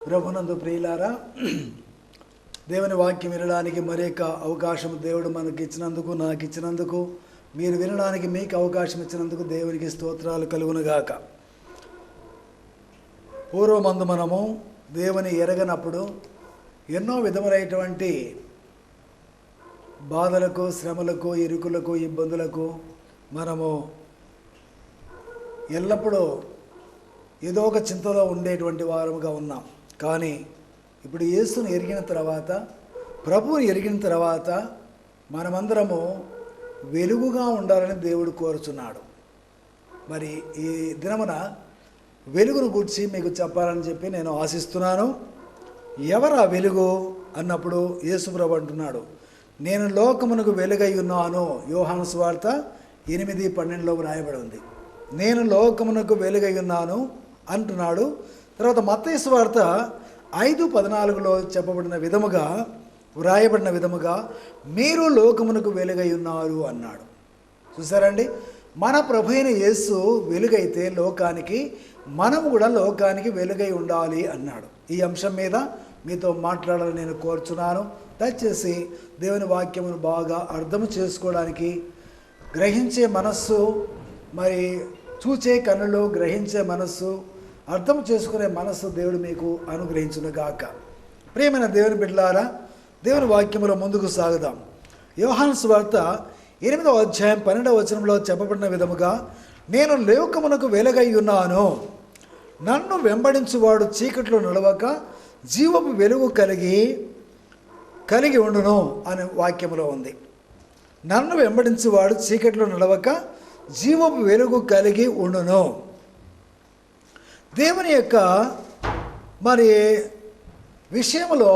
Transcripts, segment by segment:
ప్రభునందు ప్రియులారా, దేవుని వాక్యం వినడానికి మరొక అవకాశం దేవుడు మనకి ఇచ్చినందుకు, నాకు ఇచ్చినందుకు, మీరు వినడానికి మీకు అవకాశం ఇచ్చినందుకు దేవునికి స్తోత్రాలు కలుగునుగాక. పూర్వమందు మనము దేవుని ఎరగనప్పుడు ఎన్నో విధములైనటువంటి బాధలకు, శ్రమలకు, ఇరుకులకు, ఇబ్బందులకు మనము ఎల్లప్పుడూ ఏదో ఒక చింతలో ఉండేటువంటి వారముగా ఉన్నాం. కానీ ఇప్పుడు యేసును ఎరిగిన తర్వాత, ప్రభువుని ఎరిగిన తర్వాత మనమందరము వెలుగుగా ఉండాలని దేవుడు కోరుచున్నాడు. మరి ఈ దినమున వెలుగును గురించి మీకు చెప్పాలని చెప్పి నేను ఆశిస్తున్నాను. ఎవరా వెలుగు అన్నప్పుడు యేసు ప్రభు అంటున్నాడు, నేను లోకమునకు వెలుగై ఉన్నాను. యోహాను సువార్త 8:12 వ్రాయబడి ఉంది. నేను లోకమునకు వెలుగై ఉన్నాను అంటున్నాడు. తర్వాత మత్తయి సువార్త 5:14 చెప్పబడిన విధముగా, వ్రాయబడిన విధముగా మీరు లోకమునకు వెలుగై ఉన్నారు అన్నాడు. చూసారండి, మన ప్రభు అయిన యేసు వెలుగైతే లోకానికి, మనము కూడా లోకానికి వెలుగై ఉండాలి అన్నాడు. ఈ అంశం మీద మీతో మాట్లాడాలని నేను కోరుచున్నాను. దయచేసి దేవుని వాక్యమును బాగా అర్థం చేసుకోవడానికి, గ్రహించే మనస్సు, మరి చూచే కన్నులు, గ్రహించే మనస్సు, అర్థం చేసుకునే మనస్సు దేవుడు మీకు అనుగ్రహించునుగాక. ప్రియమైన దేవుని బిడ్డలారా, దేవుని వాక్యములో ముందుకు సాగుదాం. యోహాను సువార్త 8వ అధ్యాయం 12వ వచనంలో చెప్పబడిన విధముగా, నేను లోకమునకు వెలుగై ఉన్నాను, నన్ను వెంబడించువాడు చీకట్లో నడవక జీవపు వెలుగు కలిగి ఉండును అనే వాక్యములో ఉంది. నన్ను వెంబడించువాడు చీకట్లో నడవక జీవపు వెలుగు కలిగి ఉండును. దేవుని యొక్క మరి విషయంలో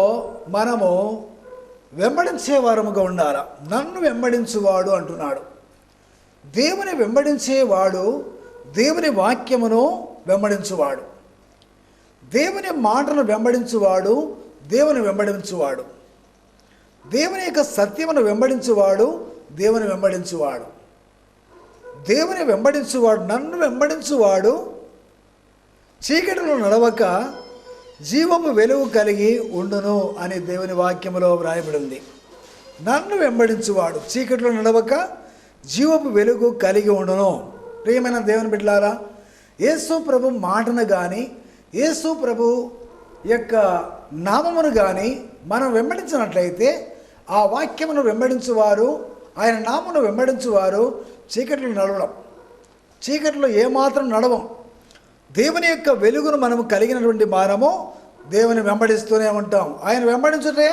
మనము వెంబడించే వారముగా ఉండాలి. నన్ను వెంబడించువాడు అంటున్నాడు. దేవుని వెంబడించేవాడు దేవుని వాక్యమును వెంబడించువాడు, దేవుని మాటను వెంబడించువాడు దేవుని వెంబడించువాడు, దేవుని యొక్క సత్యమును వెంబడించువాడు దేవుని వెంబడించువాడు. దేవుని వెంబడించువాడు, నన్ను వెంబడించువాడు చీకటిలో నడవక జీవము వెలుగు కలిగి ఉండును అని దేవుని వాక్యములో వ్రాయబడింది. నన్ను వెంబడించువాడు చీకటిలో నడవక జీవపు వెలుగు కలిగి ఉండును. ప్రియమైన దేవుని బిడ్డలారా, యేసు ప్రభు మాటను కానీ, యేసు ప్రభు యొక్క నామమును కానీ మనం వెంబడించినట్లయితే, ఆ వాక్యమును వెంబడించువారు, ఆయన నామమును వెంబడించువారు చీకట్లో నడవడం, చీకట్లో ఏమాత్రం నడవం. దేవుని యొక్క వెలుగును మనము కలిగినటువంటి వారము దేవుని వెంబడిస్తూనే ఉంటాం. ఆయన వెంబడించుటే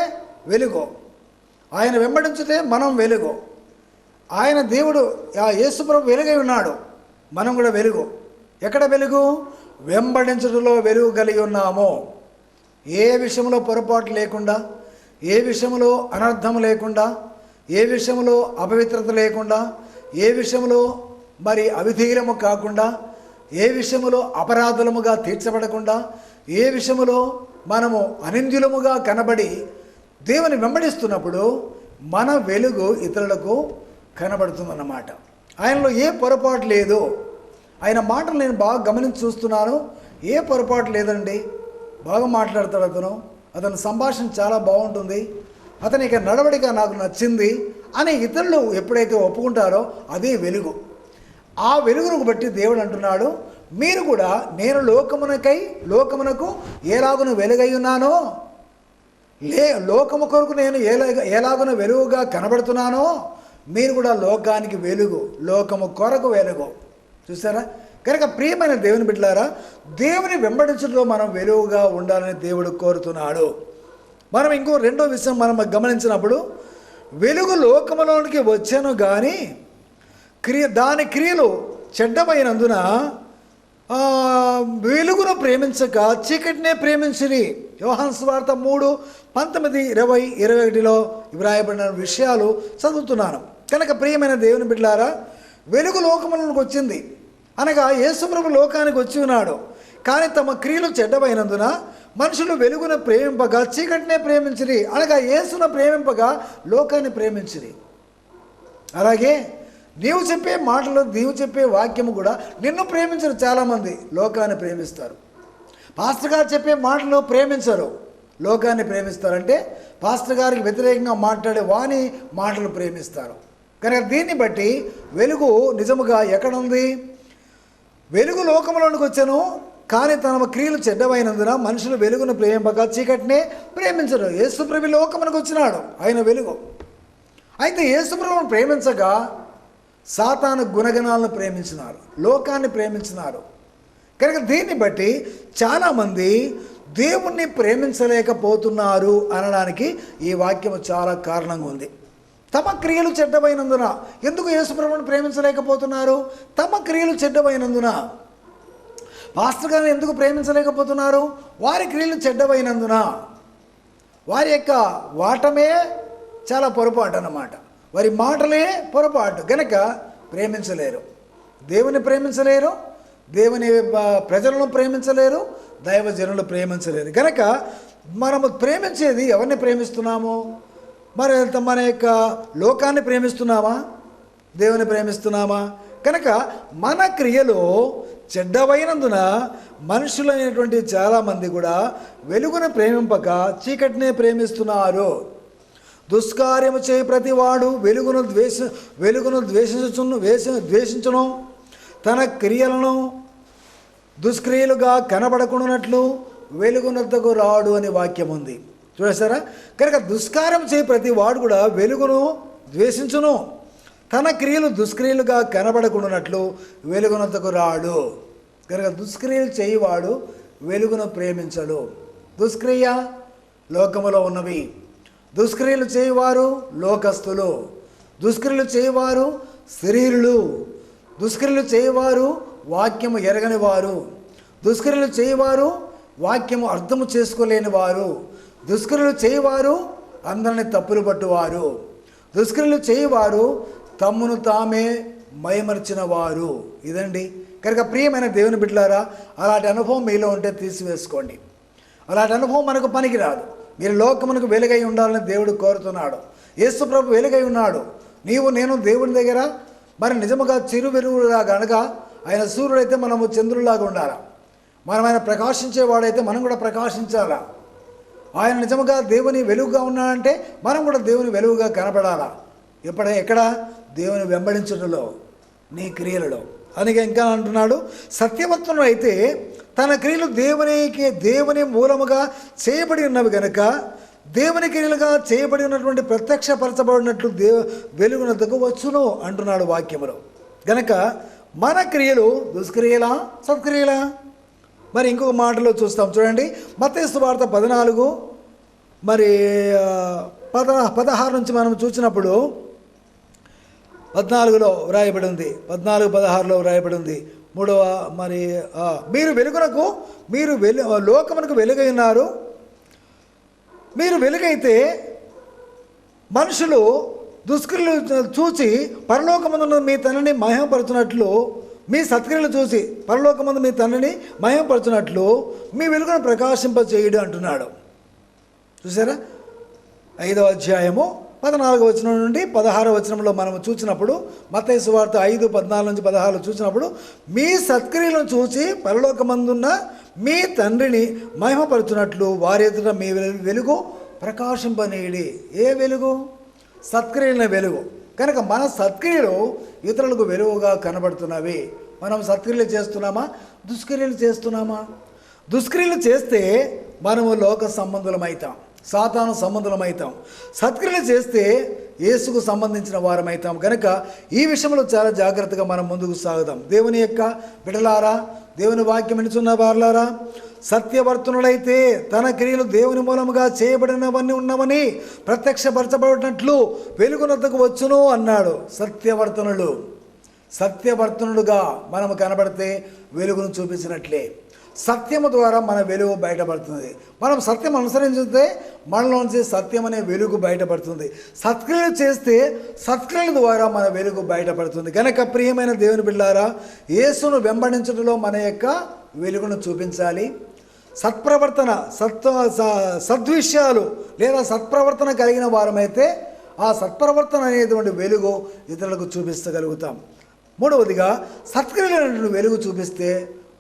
వెలుగు, ఆయన వెంబడించుటే మనం వెలుగు. ఆయన దేవుడు, ఆ యేసు ప్రభు వెలుగై ఉన్నాడు, మనం కూడా వెలుగు. ఎక్కడ వెలుగు? వెంబడించుటలో వెలుగు కలిగి ఉన్నాము. ఏ విషయంలో పొరపాటు లేకుండా, ఏ విషయంలో అనర్థం లేకుండా, ఏ విషయంలో అపవిత్రత లేకుండా, ఏ విషయంలో మరి అవిధేయము కాకుండా, ఏ విషయంలో అపరాధులముగా తీర్చబడకుండా, ఏ విషయంలో మనము అనింద్యులముగా కనబడి దేవుని వెంబడిస్తున్నప్పుడు మన వెలుగు ఇతరులకు కనబడుతుందన్నమాట. ఆయనలో ఏ పొరపాటు లేదు. ఆయన మాటలు నేను బాగా గమనించి చూస్తున్నాను, ఏ పొరపాటు లేదండి. బాగా మాట్లాడతాడు అతని సంభాషణ చాలా బాగుంటుంది, అతని యొక్క నడవడిక నాకు నచ్చింది అని ఇతరులు ఎప్పుడైతే ఒప్పుకుంటారో అదే వెలుగు. ఆ వెలుగును బట్టి దేవుడు అంటున్నాడు, మీరు కూడా నేను లోకమునకు ఎలాగున వెలుగై ఉన్నానో, లోకము కొరకు నేను ఎలాగున వెలుగుగా కనబడుతున్నానో, మీరు కూడా లోకానికి వెలుగు, లోకము కొరకు వెలుగు. చూసారా? కనుక ప్రియమైన దేవుని బిడ్డలారా, దేవుని వెంబడించడంలో మనం వెలుగుగా ఉండాలని దేవుడు కోరుతున్నాడు. మనం ఇంకో రెండో విషయం మనం గమనించినప్పుడు, వెలుగు లోకములోనికి వచ్చాను కానీ దాని క్రియలు చెడ్డమైనందున వెలుగును ప్రేమించక చీకటినే ప్రేమించిరి. యోహాను సువార్త 3:19, 20, 21 వ్రాయబడిన విషయాలు చదువుతున్నాను. కనుక ప్రియమైన దేవుని బిడ్డలారా, వెలుగు లోకములోకి వచ్చింది అనగా యేసు ప్రభు లోకానికి వచ్చి ఉన్నాడు. కానీ తమ క్రియలు చెడ్డమైనందున మనుషులు వెలుగును ప్రేమింపగా చీకటినే ప్రేమించిరి. అనగా యేసును ప్రేమింపగా లోకాన్ని ప్రేమించిరి. అలాగే నీవు చెప్పే మాటలు, నీవు చెప్పే వాక్యము కూడా నిన్ను ప్రేమించరు చాలామంది లోకాన్ని ప్రేమిస్తారు. పాస్టర్ గారు చెప్పే మాటలు ప్రేమించరు, లోకాన్ని ప్రేమిస్తారంటే పాస్టర్ గారికి వ్యతిరేకంగా మాట్లాడే వాని మాటలు ప్రేమిస్తారు. కనుక దీన్ని బట్టి వెలుగు నిజముగా ఎక్కడ ఉంది? వెలుగు లోకంలోనికి వచ్చాను, కానీ తన క్రియలు చెడ్డమైనందున మనుషులు వెలుగును ప్రేమింపక చీకటినే ప్రేమించరు. యేసుప్రభు లోకమునకు వచ్చినాడు, ఆయన వెలుగు. అయితే యేసుప్రభువును ప్రేమించగా సాతాను గుణగణాలను ప్రేమించినారు, లోకాన్ని ప్రేమించినారు. కనుక దీన్ని బట్టి చాలామంది దేవుణ్ణి ప్రేమించలేకపోతున్నారు అనడానికి ఈ వాక్యము చాలా కారణంగా ఉంది. తమ క్రియలు చెడ్డమైనందున. ఎందుకు యేసుప్రభువును ప్రేమించలేకపోతున్నారు? తమ క్రియలు చెడ్డమైనందున. పాస్టర్ గారిని ఎందుకు ప్రేమించలేకపోతున్నారు? వారి క్రియలు చెడ్డమైనందున. వారి యొక్క వాటమే చాలా పొరపాటు అన్నమాట, వారి మాటలే పొరపాటు. గనక ప్రేమించలేరు, దేవుని ప్రేమించలేరు, దేవుని ప్రజలను ప్రేమించలేరు, దైవజనులు ప్రేమించలేరు. గనక మనము ప్రేమించేది ఎవరిని ప్రేమిస్తున్నాము? మరి మన యొక్క లోకాన్ని ప్రేమిస్తున్నామా, దేవుని ప్రేమిస్తున్నామా? కనుక మన క్రియలు చెడ్డవైనందున మనుషులైనటువంటి చాలామంది కూడా వెలుగును ప్రేమింపక చీకటినే ప్రేమిస్తున్నారు. దుష్కార్యము చేయి ప్రతివాడు వెలుగును ద్వేషించును, తన క్రియలను దుష్క్రియలుగా కనబడకుండానట్లు వెలుగునొద్దకు రాడు అని వాక్యం ఉంది, చూసారా? కనుక దుష్కార్యం చేయి ప్రతి వాడు కూడా వెలుగును ద్వేషించును, తన క్రియలు దుష్క్రియలుగా కనబడకుండానట్లు వెలుగునొద్దకు రాడు. కనుక దుష్క్రియలు చేయవాడు వెలుగును ప్రేమించడు. దుష్క్రియ లోకములో ఉన్నవి, దుష్క్రియలు చేయవారు లోకస్తులు, దుష్క్రియలు చేయవారు శరీరులు, దుష్క్రియలు చేయవారు వాక్యము ఎరగని వారు, దుష్క్రియలు చేయవారు వాక్యము అర్థము చేసుకోలేని వారు, దుష్క్రియలు చేయవారు అందరిని తప్పులు పట్టువారు, దుష్క్రియలు చేయవారు తమ్మును తామే మైమర్చిన వారు. ఇదండి. కనుక ప్రియమైన దేవుని బిడ్డలారా, అలాంటి అనుభవం మీలో ఉంటే తీసివేసుకోండి. అలాంటి అనుభవం మనకు పనికిరాదు. మీరు లోకమునకు వెలుగై ఉండాలని దేవుడు కోరుతున్నాడు. యేసుప్రభు వెలుగై ఉన్నాడు. నీవు నేను దేవుని దగ్గర మరి నిజముగా చిరు వెలుగులాగా అనగా ఆయన సూర్యుడైతే మనము చంద్రులాగా ఉండాలా. మనం ఆయన ప్రకాశించేవాడైతే మనం కూడా ప్రకాశించాలా. ఆయన నిజముగా దేవుని వెలుగుగా ఉన్నాడంటే మనం కూడా దేవుని వెలుగుగా కనపడాలా. ఎక్కడ? దేవుని వెంబడించడంలో, నీ క్రియలలో. అందుకే ఇంకా అంటున్నాడు, సత్యవంతుడు అయితే తన క్రియలు దేవుని మూలముగా చేయబడి ఉన్నవి కనుక దేవుని క్రియలుగా చేయబడి ఉన్నటువంటి ప్రత్యక్షపరచబడినట్లు వెలుగునద్దకు వచ్చును అంటున్నాడు వాక్యములో. కనుక మన క్రియలు దుష్క్రియలా సత్క్రియలా? మరి ఇంకొక మాటలో చూస్తాం, చూడండి. మత్తయి సువార్త 14 మరి 16 నుంచి మనం చూసినప్పుడు 14లో వ్రాయబడి ఉంది, 14-16లో వ్రాయబడి ఉంది. మూడవ మరి మీరు వెలుగునకు లోకమునకు వెలుగై ఉన్నారు. మీరు వెలుగైతే మనుషులు దుష్క్రియలు చూసి పరలోకమందున్న మీ తండ్రిని మహిమపరచునట్లు, మీ సత్క్రియలు చూసి పరలోకమందు మీ తండ్రిని మహిమపరచునట్లు మీ వెలుగును ప్రకాశింపచేయుడు అంటున్నాడు. చూసారా? 5వ అధ్యాయము 14వ వచనం నుండి 16వ వచనంలో మనం చూసినప్పుడు, మత్తయి సువార్త 5:14 నుంచి 16 చూసినప్పుడు, మీ సత్క్రియలను చూసి పరలోకమందున్న మీ తండ్రిని మహిమపరచునట్లు వారి ఎదుట మీ వెలుగు ప్రకాశింపనీయుడి. ఏ వెలుగు? సత్క్రియల వెలుగు. కనుక మన సత్క్రియలు ఇతరులకు వెలుగుగా కనబడుతున్నవి. మనం సత్క్రియలు చేస్తున్నామా, దుష్క్రియలు చేస్తున్నామా? దుష్క్రియలు చేస్తే మనము లోక సంబంధులమవుతాం, సాతాను సంబంధులమవుతాం. సత్క్రియలు చేస్తే యేసుకు సంబంధించిన వారమవుతాం. కనుక ఈ విషయంలో చాలా జాగ్రత్తగా మనం ముందుకు సాగుదాం. దేవుని యొక్క బిడ్డలారా, దేవుని వాక్యం వినుచున్న వారులారా, సత్యవర్తనుడైతే తన క్రియలు దేవుని మూలముగా చేయబడినవన్నీ ఉన్నవని ప్రత్యక్షపరచబడినట్లు వెలుగునొద్దకు వచ్చును అన్నాడు. సత్యవర్తనుడుగా మనము కనబడితే వెలుగును చూపించినట్లే. సత్యము ద్వారా మన వెలుగు బయటపడుతుంది. మనం సత్యం అనుసరించితే మనలోంచి సత్యం అనే వెలుగు బయటపడుతుంది. సత్క్రియలు చేస్తే సత్క్రియల ద్వారా మన వెలుగు బయటపడుతుంది. కనుక ప్రియమైన దేవుని బిడ్డలారా, యేసును వెంబడించడంలో మన యొక్క వెలుగును చూపించాలి. సత్ప్రవర్తన, సద్విషయాలు లేదా సత్ప్రవర్తన కలిగిన వారమైతే ఆ సత్ప్రవర్తన అనేటువంటి వెలుగు ఇతరులకు చూపించగలుగుతాం. మూడవదిగా సత్క్రియలైనటువంటి వెలుగు చూపిస్తే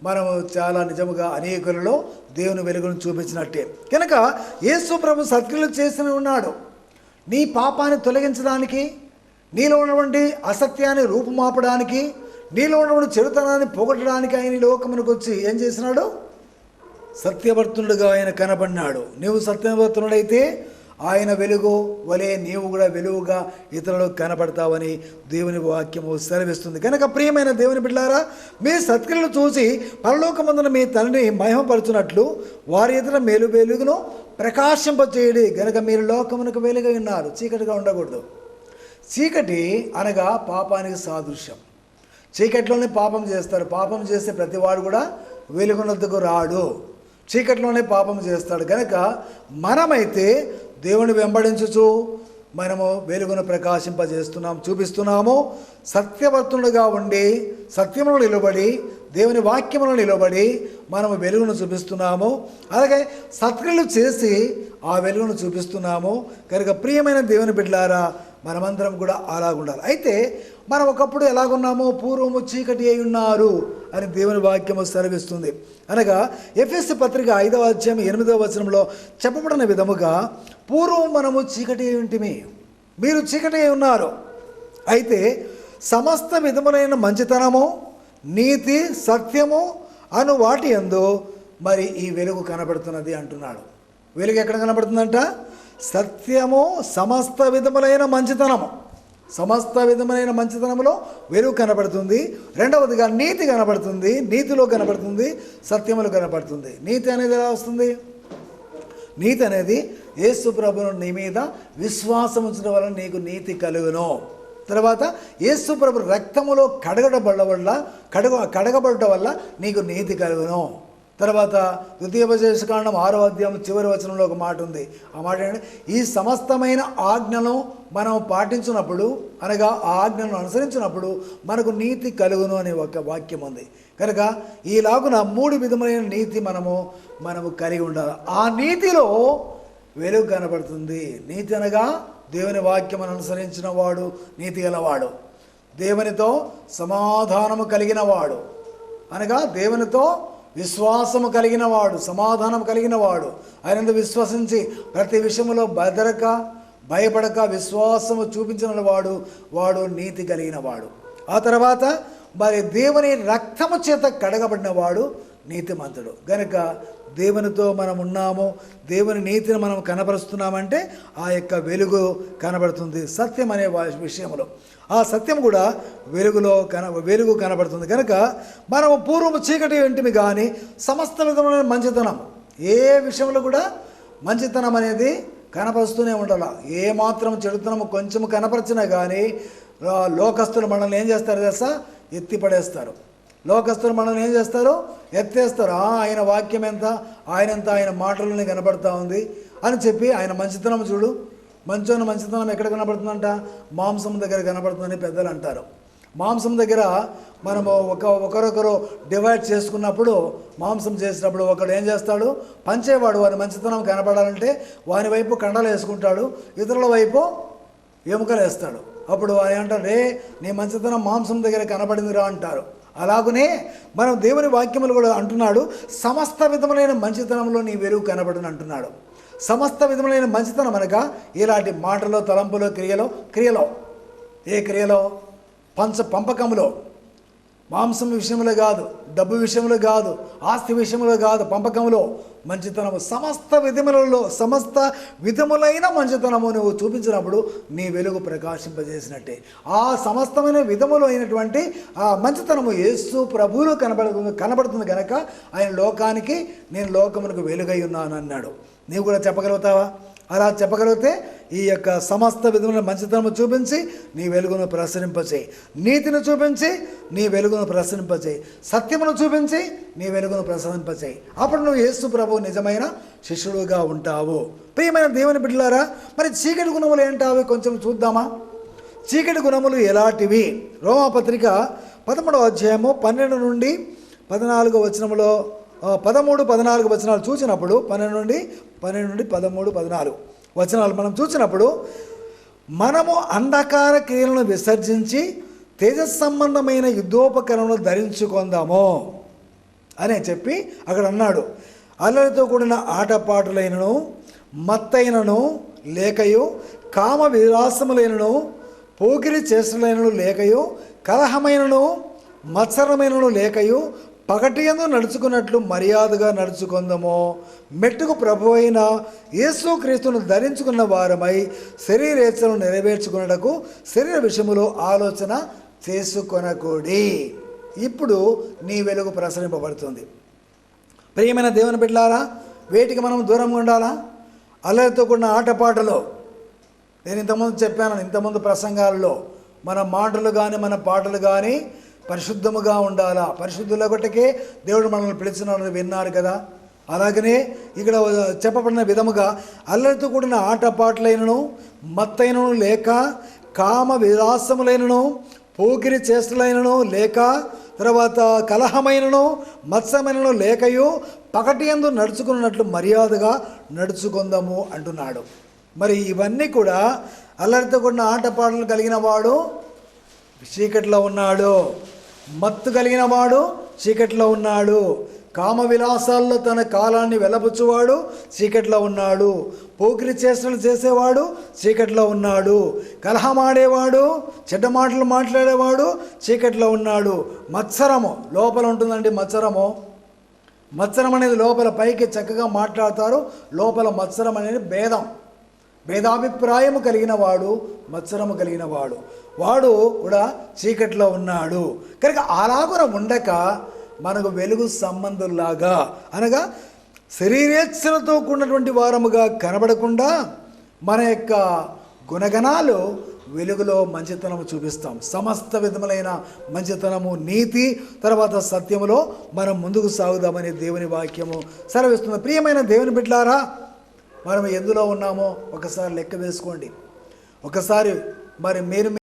మనము చాలా నిజముగా అనేకులలో దేవుని వెలుగును చూపించినట్టే. కనుక యేసు ప్రభు సత్క్రియలు చేసి ఉన్నాడు. నీ పాపాన్ని తొలగించడానికి, నీలో ఉన్నటువంటి అసత్యాన్ని రూపుమాపడానికి, నీలో ఉన్నటువంటి చెడుతనాన్ని పోగొట్టడానికి ఆయన ఈ లోకమునకు వచ్చి ఏం చేసినాడు? సత్యవర్తునుడుగా ఆయన కనబడినాడు. నీవు సత్యవర్తునుడైతే ఆయన వెలుగు వలె నీవు కూడా వెలుగుగా ఇతరులకు కనబడతావని దేవుని వాక్యము సెలవిస్తుంది. కనుక ప్రియమైన దేవుని బిడ్డలారా, మీ సత్క్రియలు చూసి పరలోకమందున మీ తండ్రిని మహిమపరచునట్లు వారి ఎదుట వెలుగును ప్రకాశింపచేయడి. గనుక మీరు లోకమునకు వెలుగై ఉన్నారు, చీకటిగా ఉండకూడదు. చీకటి అనగా పాపానికి సాదృశ్యం. చీకటిలోనే పాపం చేస్తారు. పాపం చేస్తే ప్రతివాడు కూడా వెలుగునొద్దకు రాడు, చీకటిలోనే పాపం చేస్తాడు. కనుక మనమైతే దేవుని వెంబడించుచు మనము వెలుగును ప్రకాశింపజేస్తున్నాం, చూపిస్తున్నాము. సత్యవర్తులుగా ఉండి సత్యమును నిలబడి దేవుని వాక్యమును నిలబడి మనము వెలుగును చూపిస్తున్నాము. అలాగే సత్క్రియలు చేసి ఆ వెలుగును చూపిస్తున్నాము. కనుక ప్రియమైన దేవుని బిడ్డలారా, మనమందరం కూడా అలాగుండాలి. అయితే మనం ఒకప్పుడు ఎలాగున్నామో, పూర్వము చీకటి అయి ఉన్నారు అని దేవుని వాక్యము సెలవిస్తుంది. అనగా ఎఫెసీ పత్రిక 5వ అధ్యాయం 8వ వచనంలో చెప్పబడిన విధముగా, పూర్వం మనము చీకటి అయి ఉంటిమి, మీరు చీకటి అయి ఉన్నారు. అయితే సమస్త విధములైన మంచితనము, నీతి, సత్యము అను వాటి యందు మరి ఈ వెలుగు కనబడుతున్నది అంటున్నాడు. వెలుగు ఎక్కడ కనబడుతుందంట? సత్యము, సమస్త విధములైన మంచితనము, సమస్త విధమైన మంచితనములో వెలుగు కనబడుతుంది. రెండవదిగా నీతి కనబడుతుంది, నీతిలో కనబడుతుంది, సత్యములో కనబడుతుంది. నీతి అనేది ఎలా వస్తుంది? నీతి అనేది యేసు ప్రభువును నీ మీద విశ్వాసం ఉంచడం వల్ల నీకు నీతి కలుగును. తర్వాత యేసు ప్రభు రక్తములో కడగబడటం వల్ల నీకు నీతి కలుగును. తర్వాత ద్వితీయోపదేశకాండం 6వ అధ్యాయం చివరి వచనంలో ఒక మాట ఉంది. ఆ మాట ఏంటంటే, ఈ సమస్తమైన ఆజ్ఞను మనం పాటించినప్పుడు, అనగా ఆ ఆజ్ఞను అనుసరించినప్పుడు మనకు నీతి కలుగును అనే ఒక వాక్యం ఉంది. కనుక ఈలాగున 3 విధములైన నీతి మనము కలిగి ఉండాలి. ఆ నీతిలో వెలుగు కనబడుతుంది. నీతి అనగా దేవుని వాక్యం అనుసరించిన వాడు నీతి గలవాడు, దేవునితో సమాధానము కలిగిన వాడు, అనగా దేవునితో విశ్వాసము కలిగిన వాడు, సమాధానం కలిగిన వాడు, ఆయనందు విశ్వసించి ప్రతి విషయంలో భయపడక విశ్వాసము చూపించిన వాడు నీతి కలిగిన వాడు. ఆ తర్వాత మరి దేవుని రక్తము చేత కడగబడిన వాడు నీతిమంతుడు. గనుక దేవునితో మనం ఉన్నాము, దేవుని నీతిని మనం కనబరుస్తున్నామంటే ఆ యొక్క వెలుగు కనబడుతుంది. సత్యం అనే విషయంలో ఆ సత్యం కూడా వెలుగు కనబడుతుంది. కనుక మనము పూర్వము చీకటి ఇంటిమి కానీ సమస్త విధమైన మంచితనం, ఏ విషయంలో కూడా మంచితనం అనేది కనపరుస్తూనే ఉండాలి. ఏ మాత్రం చెడుతనము కొంచెం కనపరిచినా కానీ లోకస్తులు మనల్ని ఏం చేస్తారు తెలుసా? ఎత్తిపడేస్తారు. లోకస్తులు మనల్ని ఏం చేస్తారు? ఎత్తేస్తారు. ఆయన వాక్యం ఎంత, ఆయన మాటలని కనబడుతూ ఉంది అని చెప్పి ఆయన మంచితనం చూడు, మంచితనం ఎక్కడ కనబడుతుందంట? మాంసం దగ్గర కనబడుతుందని పెద్దలు అంటారు. మాంసం దగ్గర మనము ఒకరొకరు డివైడ్ చేసుకున్నప్పుడు, మాంసం చేసినప్పుడు ఒకడు ఏం చేస్తాడు? పంచేవాడు వారి మంచితనం కనబడాలంటే వాని వైపు కండలు వేసుకుంటాడు, ఇతరుల వైపు ఎముకలు వేస్తాడు. అప్పుడు ఆయన అంటారు, రే నీ మంచితనం మాంసం దగ్గర కనబడిందిరా అంటారు. అలాగనే మనం దేవుని వాక్యములు కూడా అంటున్నాడు, సమస్త విధములైన మంచితనంలో నీ వెలుగు కనబడును అంటున్నాడు. సమస్త విధములైన మంచితనం అనగా ఇలాంటి మాటలో, తలంపులో, క్రియలో ఏ క్రియలో? పంపకములో, మాంసం విషయంలో కాదు, డబ్బు విషయంలో కాదు, ఆస్తి విషయంలో కాదు, పంపకములో మంచితనము, సమస్త విధములైన మంచితనము నువ్వు చూపించినప్పుడు నీ వెలుగు ప్రకాశింపజేసినట్టే. ఆ సమస్తమైన విధములు అయినటువంటి ఆ మంచితనము యేసు ప్రభువులో కనబడుతుంది కనుక ఆయన లోకానికి నేను లోకమునకు వెలుగై ఉన్నాను అన్నాడు. నీవు కూడా చెప్పగలుగుతావా? అలా చెప్పగలిగితే ఈ యొక్క సమస్త విధముల మంచితనము చూపించి నీ వెలుగును ప్రసరింపచేయి, నీతిని చూపించి నీ వెలుగును ప్రసరింపచేయి, సత్యమును చూపించి నీ వెలుగును ప్రసరింపచేయి. అప్పుడు నువ్వు యేసు ప్రభువు నిజమైన శిష్యుడుగా ఉంటావు. ప్రియమైన దేవుని బిడ్డలారా, మరి చీకటి గుణములు ఏంటావి కొంచెం చూద్దామా? చీకటి గుణములు ఎలాంటివి? రోమాపత్రిక 13వ అధ్యాయము 12 నుండి 14 వచనములో 13-14 వచనాలు చూసినప్పుడు, 12 నుండి 13-14 వచనాలు మనం చూసినప్పుడు, మనము అంధకార క్రియలను విసర్జించి తేజస్ సంబంధమైన యుద్ధోపకరణను ధరించుకుందాము. అని చెప్పి అక్కడ అన్నాడు. అల్లరితో కూడిన ఆటపాటలైనను మత్తైనను లేకయు, కామ విలాసములైనను పోకిరి చేష్టలైనను లేకయు, కలహమైనను మత్సరమైనను లేకయు, పగటియందు నడుచుకున్నట్లు మర్యాదగా నడుచుకుందాము. మెట్టుకు ప్రభు అయిన యేసుక్రీస్తును ధరించుకున్న వారమై శరీరేచ్ఛను నెరవేర్చుకున్నటకు శరీర విషయములో ఆలోచన చేసుకొనకూడి. ఇప్పుడు నీ వెలుగు ప్రసరింపబడుతుంది. ప్రియమైన దేవుని బిడ్డలారా, వేటికి మనం దూరంగా ఉండాలా? అల్లరితో కూడిన ఆటపాటలో, నేను ఇంతకుముందు చెప్పాను, ఇంతకుముందు ప్రసంగాలలో మన మాటలు కానీ మన పాటలు కానీ పరిశుద్ధముగా ఉండాలా. పరిశుద్ధుల కొట్టకే దేవుడు మనల్ని పిలిచినాడని విన్నారు కదా. అలాగనే ఇక్కడ చెప్పబడిన విధముగా అల్లరితో కూడిన ఆటపాటలైనను మత్తైనను లేక, కామ విలాసములైనను పోకిరి చేష్టలైనను లేక, తర్వాత కలహమైనను మత్సరమైనను లేకయు, పగటియందు నడుచుకున్నట్లు మర్యాదగా నడుచుకుందాము అంటున్నాడు. మరి ఇవన్నీ కూడా అల్లరితో కూడిన ఆటపాటలు కలిగిన వాడు చీకట్లో ఉన్నాడు, మత్తు కలిగిన వాడు చీకట్లో ఉన్నాడు, కామ విలాసాల్లో తన కాలాన్ని వెలబుచ్చువాడు చీకట్లో ఉన్నాడు, పోకిరి చేష్టలు చేసేవాడు చీకట్లో ఉన్నాడు, కలహమాడేవాడు చెడ్డ మాటలు మాట్లాడేవాడు చీకట్లో ఉన్నాడు. మత్సరము లోపల ఉంటుందండి. మత్సరం అనేది లోపల, పైకి చక్కగా మాట్లాడతారు, లోపల మత్సరం అనేది భేదాభిప్రాయము కలిగిన వాడు, మత్సరము కలిగిన వాడు, వాడు కూడా చీకట్లో ఉన్నాడు. కనుక అలాగున ఉండక మనకు వెలుగు సంబంధుల్లాగా, అనగా శరీరేచ్ఛలతో కూడినటువంటి వారముగా కనబడకుండా మన యొక్క గుణగణాలు వెలుగులో మంచితనము చూపిస్తాం. సమస్త విధములైన మంచితనము, నీతి, తర్వాత సత్యములో మనం ముందుకు సాగుదామని దేవుని వాక్యము సెలవిస్తుంది. ప్రియమైన దేవుని బిడ్డలారా, మనం ఎందులో ఉన్నామో ఒకసారి లెక్క వేసుకోండి. ఒకసారి మరి మీరు